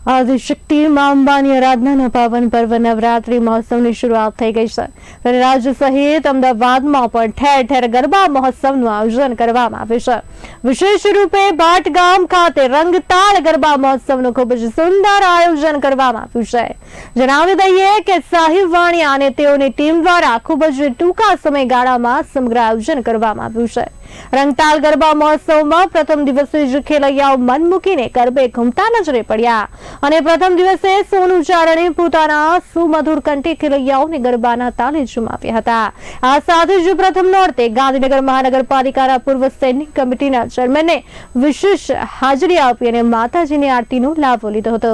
આદિશક્તિ માં અંબાની આરાધનાના પાવન પર્વ નવરાત્રી મહોત્સવની શરૂઆત થઈ ગઈ છે ત્યારે રાજ્ય સહિત અમદાવાદમાં પણ ઠેર ઠેર ગરબા મહોત્સવનું આયોજન કરવામાં આવ્યું છે। વિશેષ રૂપે ભાટ ગામ ખાતે રંગતાળ ગરબા મહોત્સવનું ખૂબ જ સુંદર આયોજન કરવામાં આવ્યું છે। જણાવી દઈએ કે સાહિબ વાણિયા અને તેઓની ટીમ દ્વારા ખૂબ જ ટૂંકા સમયગાળામાં સમગ્ર આયોજન કરવામાં આવ્યું છે। રંગતાલ ગરબા મહોત્સવમાં પ્રથમ દિવસે જ ખેલૈયાઓ મન મૂકીને ગરબે ઘૂમતા નજરે પડ્યા અને પ્રથમ દિવસે સોનુ ચારણે પોતાના સુમધુર કંઠે ખેલૈયાઓને ગરબાના તાલે ઝુમાવ્યા હતા। આ સાથે જ પ્રથમ નોરતે ગાંધીનગર મહાનગરપાલિકાના પૂર્વ સૈનિક કમિટીના ચેરમેને વિશેષ હાજરી આપી અને માતાજીની આરતીનો લાભ લીધો હતો।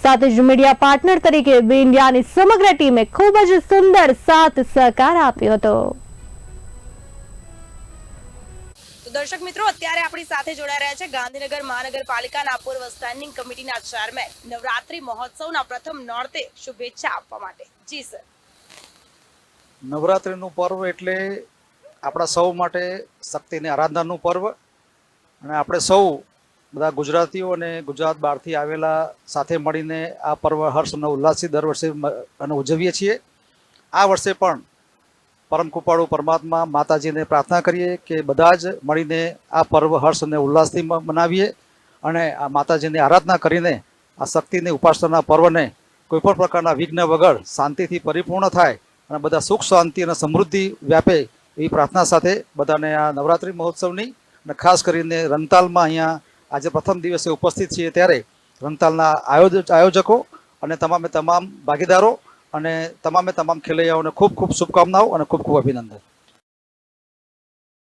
સાથે જ મીડિયા પાર્ટનર તરીકે બે ઇન્ડિયાની સમગ્ર ટીમે ખૂબ જ સુંદર સાથ સહકાર આપ્યો હતો। દર્શક મિત્રો, અત્યારે આપણી સાથે જોડાઈ રહ્યા છે ગાંધીનગર મહાનગરપાલિકાના પૂર્વ સ્ટેન્ડિંગ કમિટીના ચેરમેન। નવરાત્રી મહોત્સવના પ્રથમ નોરતે શુભેચ્છા આપવા માટે। જી સર। નવરાત્રીનું પર્વ એટલે આપણા સૌ માટે શક્તિની આરાધનાનું પર્વ અને આપણે સૌ બધા ગુજરાતીઓ અને ગુજરાત બહારથી આવેલા સાથે મળીને આ પર્વ હર્ષ અને ઉલ્લાસથી દર વર્ષે અને ઉજવીએ છીએ। આ વર્ષે પણ પરમ કૃપાળુ પરમાત્મા માતાજીને પ્રાર્થના કરીએ કે બધા જ મળીને આ પર્વ હર્ષ અને ઉલ્લાસથી મનાવીએ અને આ માતાજીની આરાધના કરીને આ શક્તિની ઉપાસનાના પર્વને કોઈપણ પ્રકારના વિઘ્ન વગર શાંતિથી પરિપૂર્ણ થાય અને બધા સુખ શાંતિ અને સમૃદ્ધિ વ્યાપે એવી પ્રાર્થના સાથે બધાને આ નવરાત્રિ મહોત્સવની અને ખાસ કરીને રંગતાલમાં અહીંયા આજે પ્રથમ દિવસે ઉપસ્થિત છીએ ત્યારે રંગતાલના આયોજકો અને તમામ ભાગીદારો અને તમામ ખેલૈયાઓને ખૂબ ખૂબ શુભકામનાઓ અને ખૂબ ખૂબ અભિનંદન।